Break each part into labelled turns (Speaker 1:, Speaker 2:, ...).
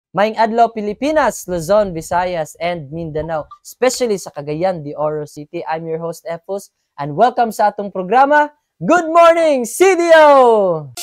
Speaker 1: Maing adlaw Pilipinas, Luzon, Visayas, and Mindanao, especially sa Cagayan de Oro City. I'm your host, Epos, and welcome sa atong programa, Good Morning, CDO!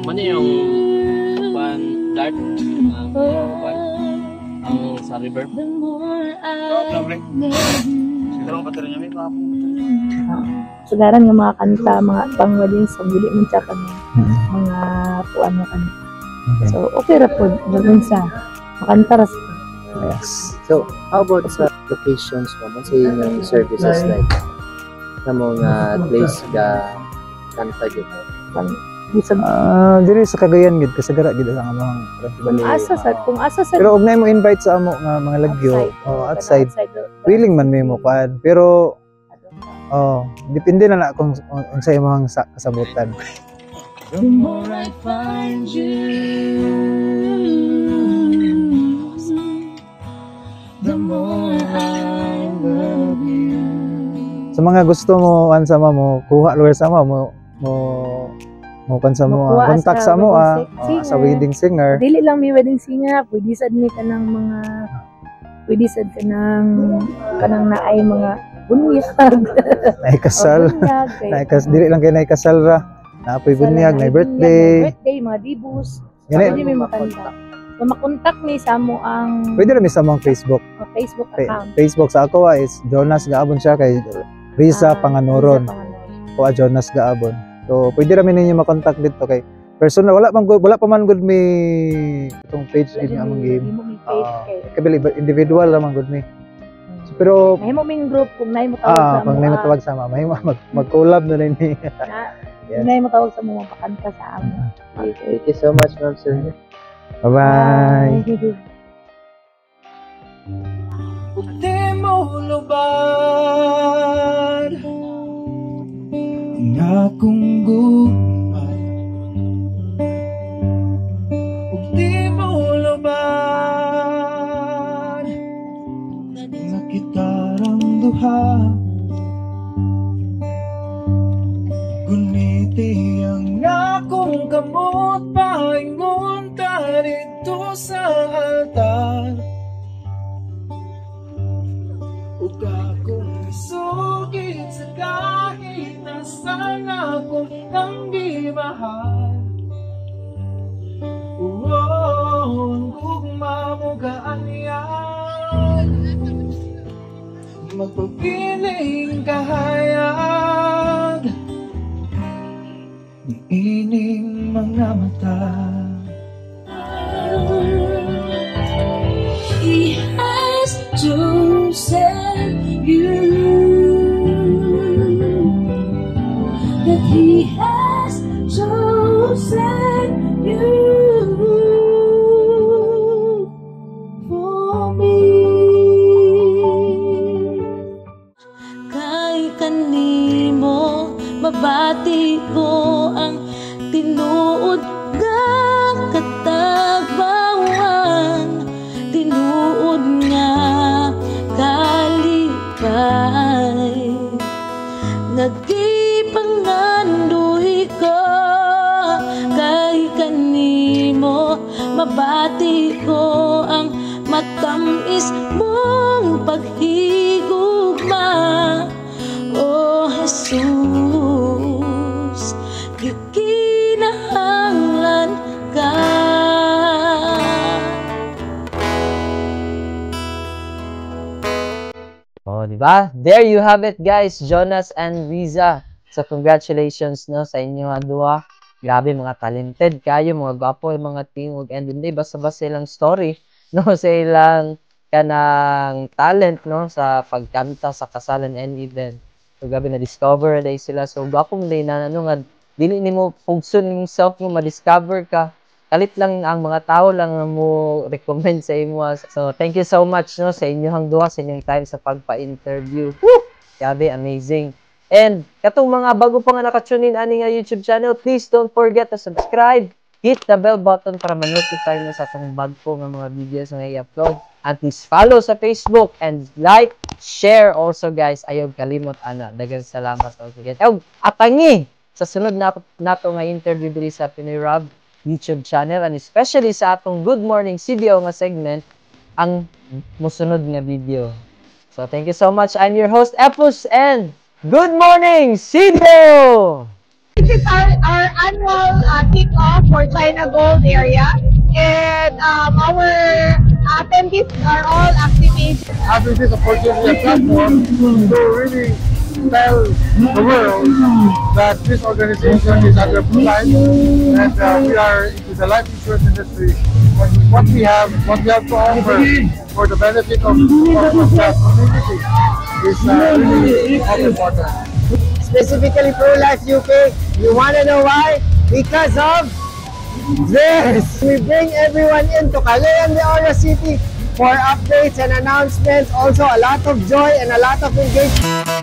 Speaker 2: Ano yung dart ang sa river?
Speaker 3: Sugaran nga mga kanta, mga pangwalin sa buli man siya kami, mga puan nga kanta.
Speaker 4: Okay.
Speaker 3: So, okay ra po, doon sa makanta ra sa
Speaker 1: Yes. So, how about sa locations mo? Ano sa inyong services like sa mga place ga kanta dito?
Speaker 3: bisag.
Speaker 4: Diri sa Cagayan gid kasagara gid ang among
Speaker 3: Kung asa sa
Speaker 4: Pero og nay mo invite sa amo nga mga lagyo, outside. Willing man may mo kuan. Pero depende na kung unsa imong kasabutan.
Speaker 5: The more I find you, the more I love you.
Speaker 4: Sa mga gusto mo sama mo, kuha lugar sama mo kan sa mo contact sa mo sa wedding singer.
Speaker 3: Dili lang may wedding singer, pwede sad ni kanang kanang naay mga bunyag.
Speaker 4: Naikasal. Dili lang kay naikasal ra. Naapoy bunyag, na birthday,
Speaker 3: mga dibus.
Speaker 4: Gani.
Speaker 3: Pwede may makanta. So makontak ni sa mo ang
Speaker 4: Pwede ra mi sa mong Facebook.
Speaker 3: Facebook account.
Speaker 4: Facebook sa ako is Jonas Gaabon siya kay Riza Panganoron. O Jonas Gaabon. So pwede ra mi ninyo makontak dito kay personal wala pa man good mi itong page din nga among game. Kabili individual ra man good mi. So, pero
Speaker 3: may mo ming group kung nay mo tawag sa
Speaker 4: pag may matawag sa may mag-collab na rin ni.
Speaker 3: Yes. Nay mo tawag sa mo mapakanta sa amo.
Speaker 1: Thank you so much, Ma'am Sir.
Speaker 4: Bye-bye.
Speaker 5: Di mo lubad nga kung gumad. Di mo lubad nga kita rang duha. Guniti ang akong kamot paingon ta dito sa altar. Ug akong isugid sa kahit nasan akong kang di mahal. Ang gugma mo gaanyan, magpapiling kahayag ni ining mga mata.
Speaker 6: He has chosen you, that He has chosen you for me. Kay kanimo mabati ko ang tinuod nga katagbawan, tinuod nga kalipay, nagkipangandoy ka. Kay kanimo mabati ko ang matamis mong paghigugma, oh Jesus, gikinahanglan ka.
Speaker 1: Oh, di ba? There you have it, guys. Jonas and Riza. So, congratulations no sa inyo duha. Grabe, mga talented kayo, mga gwapo, mga team. And hindi, basta-basta silang story, no? Sa ilang kanang talent, no? Sa pagkanta, sa kasalan, and even. So, grabe, na-discover day sila. So, gwapong day na, ano nga, dili ni mo pugson yung self mo, ma-discover ka. Kalit lang ang mga tao lang mo recommend sa imo. So, thank you so much, no? Sa inyong duha, sa inyong time sa pagpa-interview. Woo! Grabe, amazing. And katong mga bago pa nga nakatune in ani nga YouTube channel, please don't forget to subscribe, hit the bell button para ma-notify na sa atong bago nga mga videos nga i-upload. And please follow sa Facebook and like, share also, guys. Ayaw kalimot ana. Daghang salamat also, guys. Atangi sa sunod nato nga interview diri sa Pinoy Rob YouTube channel, and especially sa atong Good Morning CDO nga segment ang musunod nga video. So thank you so much. I'm your host Epus, and Good Morning CDO!
Speaker 7: This is our annual kick-off for China Gold area, and our attendees are all active agents.
Speaker 8: Having this opportunity and platform to really tell the world that this organization is under pride and we are into the life insurance industry. What we have to offer for the benefit of the community is really of importance.
Speaker 7: Specifically Pro-Life UK, you want to know why? Because of this! We bring everyone into Calayan de Oro City for updates and announcements, also a lot of joy and a lot of engagement.